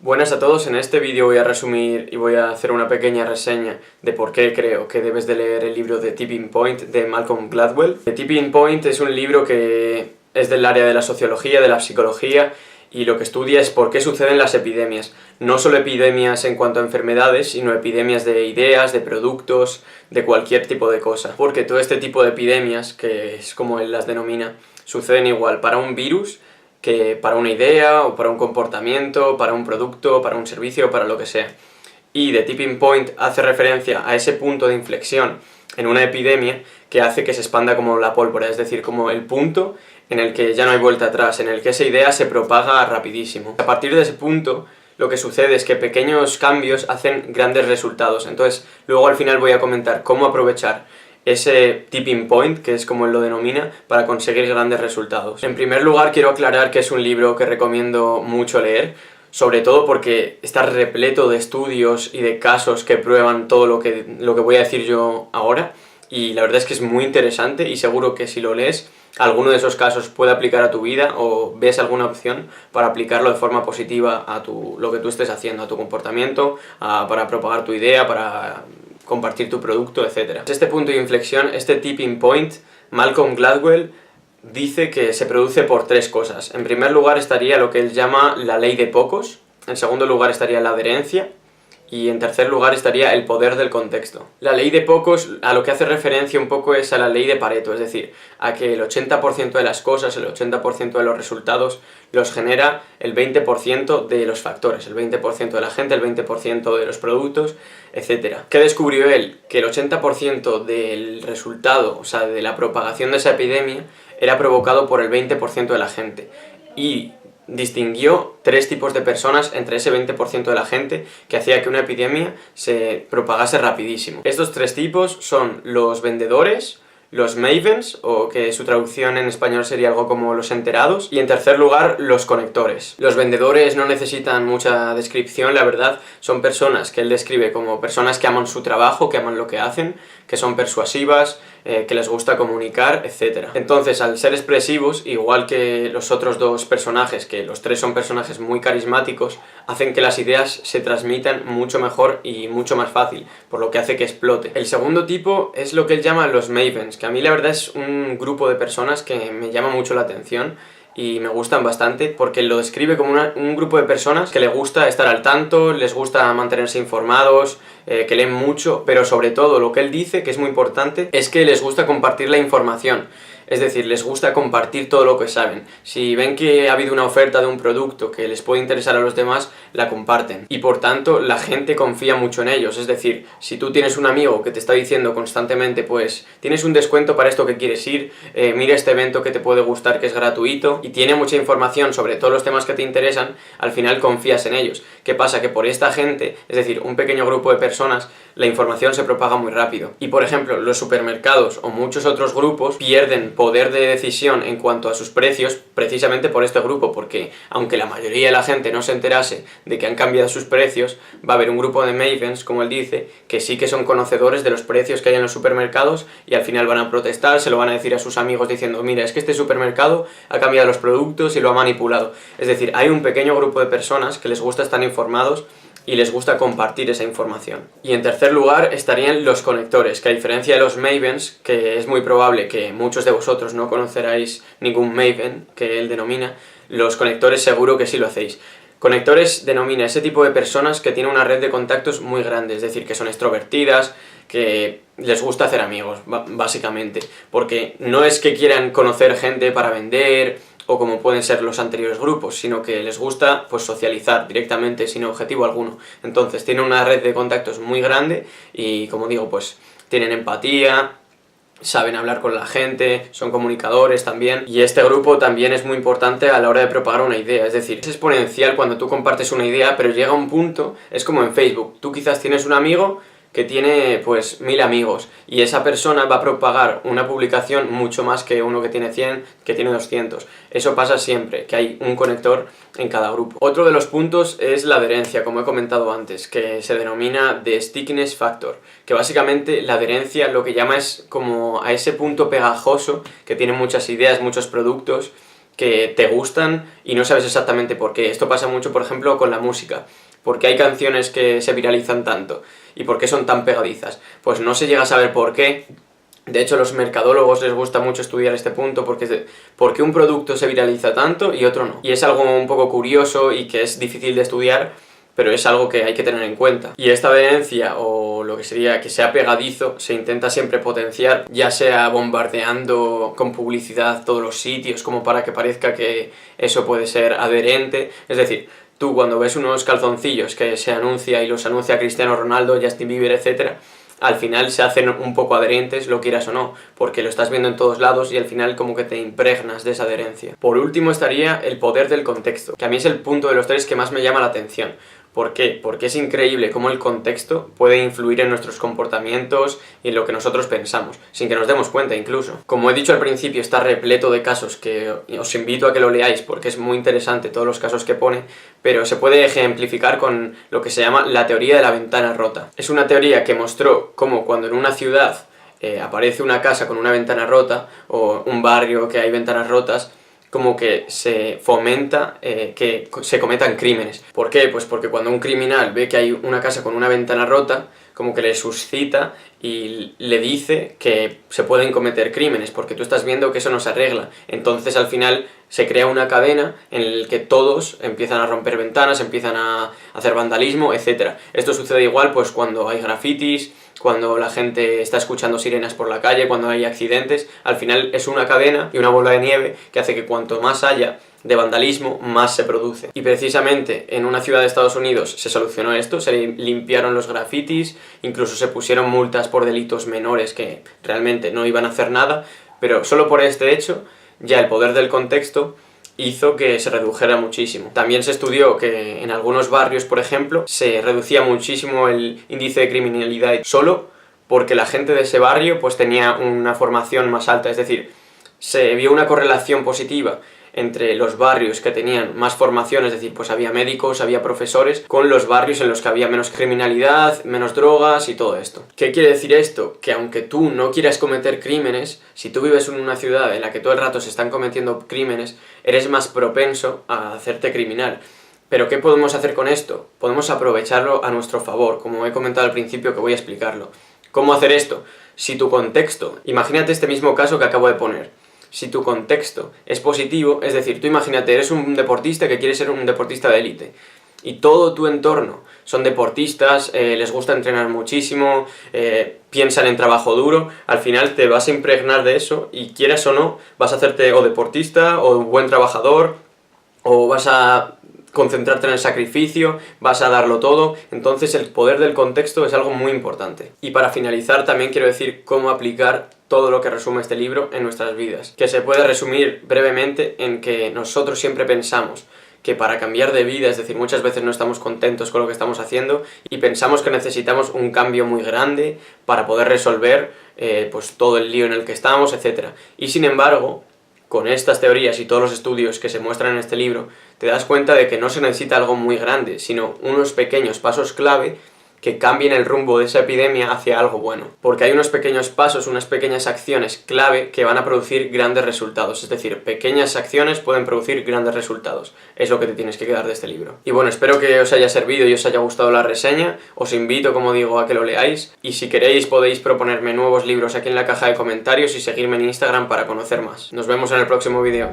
Buenas a todos, en este vídeo voy a resumir y voy a hacer una pequeña reseña de por qué creo que debes de leer el libro The Tipping Point de Malcolm Gladwell. The Tipping Point es un libro que es del área de la sociología, de la psicología, y lo que estudia es por qué suceden las epidemias. No solo epidemias en cuanto a enfermedades, sino epidemias de ideas, de productos, de cualquier tipo de cosa. Porque todo este tipo de epidemias, que es como él las denomina, suceden igual para un virus que para una idea, o para un comportamiento, para un producto, para un servicio, para lo que sea. Y The Tipping Point hace referencia a ese punto de inflexión en una epidemia que hace que se expanda como la pólvora, es decir, como el punto en el que ya no hay vuelta atrás, en el que esa idea se propaga rapidísimo. A partir de ese punto, lo que sucede es que pequeños cambios hacen grandes resultados. Entonces, luego al final voy a comentar cómo aprovechar ese tipping point, que es como él lo denomina, para conseguir grandes resultados. En primer lugar, quiero aclarar que es un libro que recomiendo mucho leer, sobre todo porque está repleto de estudios y de casos que prueban todo lo que voy a decir yo ahora, y la verdad es que es muy interesante y seguro que si lo lees, alguno de esos casos puede aplicar a tu vida o ves alguna opción para aplicarlo de forma positiva a lo que tú estés haciendo, a tu comportamiento, para propagar tu idea, para compartir tu producto, etc. Este punto de inflexión, este tipping point, Malcolm Gladwell dice que se produce por tres cosas. En primer lugar estaría lo que él llama la ley de pocos, en segundo lugar estaría la adherencia, y en tercer lugar estaría el poder del contexto. La ley de pocos a lo que hace referencia un poco es a la ley de Pareto, es decir, a que el 80% de las cosas, el 80% de los resultados los genera el 20% de los factores, el 20% de la gente, el 20% de los productos, etc. ¿Qué descubrió él? Que el 80% del resultado, o sea, de la propagación de esa epidemia, era provocado por el 20% de la gente. Y distinguió tres tipos de personas entre ese 20% de la gente que hacía que una epidemia se propagase rapidísimo. Estos tres tipos son los vendedores, los mavens, o que su traducción en español sería algo como los enterados, y en tercer lugar, los conectores. Los vendedores no necesitan mucha descripción, la verdad, son personas que él describe como personas que aman su trabajo, que aman lo que hacen, que son persuasivas, que les gusta comunicar, etc. Entonces, al ser expresivos, igual que los otros dos personajes, que los tres son personajes muy carismáticos, hacen que las ideas se transmitan mucho mejor y mucho más fácil, por lo que hace que explote. El segundo tipo es lo que él llama los mavens, que a mí la verdad es un grupo de personas que me llama mucho la atención y me gustan bastante porque lo describe como un grupo de personas que les gusta estar al tanto, les gusta mantenerse informados, que leen mucho, pero sobre todo lo que él dice, que es muy importante, es que les gusta compartir la información. Es decir, les gusta compartir todo lo que saben. Si ven que ha habido una oferta de un producto que les puede interesar a los demás, la comparten. Y por tanto, la gente confía mucho en ellos. Es decir, si tú tienes un amigo que te está diciendo constantemente, pues, tienes un descuento para esto que quieres ir, mira este evento que te puede gustar que es gratuito, y tiene mucha información sobre todos los temas que te interesan, al final confías en ellos. ¿Qué pasa? Que por esta gente, es decir, un pequeño grupo de personas, la información se propaga muy rápido. Y por ejemplo, los supermercados o muchos otros grupos pierden poder de decisión en cuanto a sus precios precisamente por este grupo, porque aunque la mayoría de la gente no se enterase de que han cambiado sus precios, va a haber un grupo de mavens, como él dice, que sí que son conocedores de los precios que hay en los supermercados y al final van a protestar, se lo van a decir a sus amigos diciendo, mira, es que este supermercado ha cambiado los productos y lo ha manipulado. Es decir, hay un pequeño grupo de personas que les gusta estar informados y les gusta compartir esa información. Y en tercer lugar estarían los conectores, que a diferencia de los mavens, que es muy probable que muchos de vosotros no conoceráis ningún maven que él denomina, los conectores seguro que sí lo hacéis. Conectores denomina ese tipo de personas que tienen una red de contactos muy grande, es decir, que son extrovertidas, que les gusta hacer amigos, básicamente, porque no es que quieran conocer gente para vender o como pueden ser los anteriores grupos, sino que les gusta pues socializar directamente sin objetivo alguno. Entonces tienen una red de contactos muy grande y, como digo, pues tienen empatía, saben hablar con la gente, son comunicadores también, y este grupo también es muy importante a la hora de propagar una idea. Es decir, es exponencial cuando tú compartes una idea, pero llega un punto, es como en Facebook, tú quizás tienes un amigo que tiene pues 1000 amigos y esa persona va a propagar una publicación mucho más que uno que tiene 100, que tiene 200. Eso pasa siempre, que hay un conector en cada grupo. Otro de los puntos es la adherencia, como he comentado antes, que se denomina The Stickiness Factor, que básicamente la adherencia lo que llama es como a ese punto pegajoso que tiene muchas ideas, muchos productos, que te gustan y no sabes exactamente por qué. Esto pasa mucho, por ejemplo, con la música. ¿Por qué hay canciones que se viralizan tanto? ¿Y por qué son tan pegadizas? Pues no se llega a saber por qué. De hecho, a los mercadólogos les gusta mucho estudiar este punto porque ¿por qué un producto se viraliza tanto y otro no? Y es algo un poco curioso y que es difícil de estudiar, pero es algo que hay que tener en cuenta. Y esta adherencia, o lo que sería que sea pegadizo, se intenta siempre potenciar, ya sea bombardeando con publicidad todos los sitios, como para que parezca que eso puede ser adherente. Es decir, tú cuando ves unos calzoncillos que se anuncia y los anuncia Cristiano Ronaldo, Justin Bieber, etc., al final se hacen un poco adherentes, lo quieras o no, porque lo estás viendo en todos lados y al final como que te impregnas de esa adherencia. Por último estaría el poder del contexto, que a mí es el punto de los tres que más me llama la atención. ¿Por qué? Porque es increíble cómo el contexto puede influir en nuestros comportamientos y en lo que nosotros pensamos, sin que nos demos cuenta incluso. Como he dicho al principio, está repleto de casos que os invito a que lo leáis porque es muy interesante todos los casos que pone, pero se puede ejemplificar con lo que se llama la teoría de la ventana rota. Es una teoría que mostró cómo cuando en una ciudad aparece una casa con una ventana rota o un barrio que hay ventanas rotas, como que se fomenta que se cometan crímenes. ¿Por qué? Pues porque cuando un criminal ve que hay una casa con una ventana rota, como que le suscita y le dice que se pueden cometer crímenes, porque tú estás viendo que eso no se arregla. Entonces al final se crea una cadena en la que todos empiezan a romper ventanas, empiezan a hacer vandalismo, etc. Esto sucede igual pues cuando hay grafitis, cuando la gente está escuchando sirenas por la calle, cuando hay accidentes. Al final es una cadena y una bola de nieve que hace que cuanto más haya de vandalismo, más se produce. Y precisamente en una ciudad de Estados Unidos se solucionó esto, se limpiaron los grafitis, incluso se pusieron multas por delitos menores que realmente no iban a hacer nada, pero solo por este hecho, ya el poder del contexto hizo que se redujera muchísimo. También se estudió que en algunos barrios, por ejemplo, se reducía muchísimo el índice de criminalidad solo porque la gente de ese barrio pues tenía una formación más alta, es decir, se vio una correlación positiva entre los barrios que tenían más formación, es decir, pues había médicos, había profesores, con los barrios en los que había menos criminalidad, menos drogas y todo esto. ¿Qué quiere decir esto? Que aunque tú no quieras cometer crímenes, si tú vives en una ciudad en la que todo el rato se están cometiendo crímenes, eres más propenso a hacerte criminal. ¿Pero qué podemos hacer con esto? Podemos aprovecharlo a nuestro favor, como he comentado al principio que voy a explicarlo. ¿Cómo hacer esto? Si tu contexto, imagínate este mismo caso que acabo de poner, si tu contexto es positivo, es decir, tú imagínate, eres un deportista que quiere ser un deportista de élite y todo tu entorno son deportistas, les gusta entrenar muchísimo, piensan en trabajo duro, al final te vas a impregnar de eso y quieras o no, vas a hacerte o deportista o buen trabajador o vas a concentrarte en el sacrificio, vas a darlo todo. Entonces el poder del contexto es algo muy importante. Y para finalizar también quiero decir cómo aplicar todo lo que resume este libro en nuestras vidas, que se puede resumir brevemente en que nosotros siempre pensamos que para cambiar de vida, es decir, muchas veces no estamos contentos con lo que estamos haciendo y pensamos que necesitamos un cambio muy grande para poder resolver pues todo el lío en el que estamos, etc. Y sin embargo, con estas teorías y todos los estudios que se muestran en este libro, te das cuenta de que no se necesita algo muy grande, sino unos pequeños pasos clave que cambien el rumbo de esa epidemia hacia algo bueno. Porque hay unos pequeños pasos, unas pequeñas acciones clave que van a producir grandes resultados. Es decir, pequeñas acciones pueden producir grandes resultados. Es lo que te tienes que quedar de este libro. Y bueno, espero que os haya servido y os haya gustado la reseña. Os invito, como digo, a que lo leáis. Y si queréis podéis proponerme nuevos libros aquí en la caja de comentarios y seguirme en Instagram para conocer más. Nos vemos en el próximo vídeo.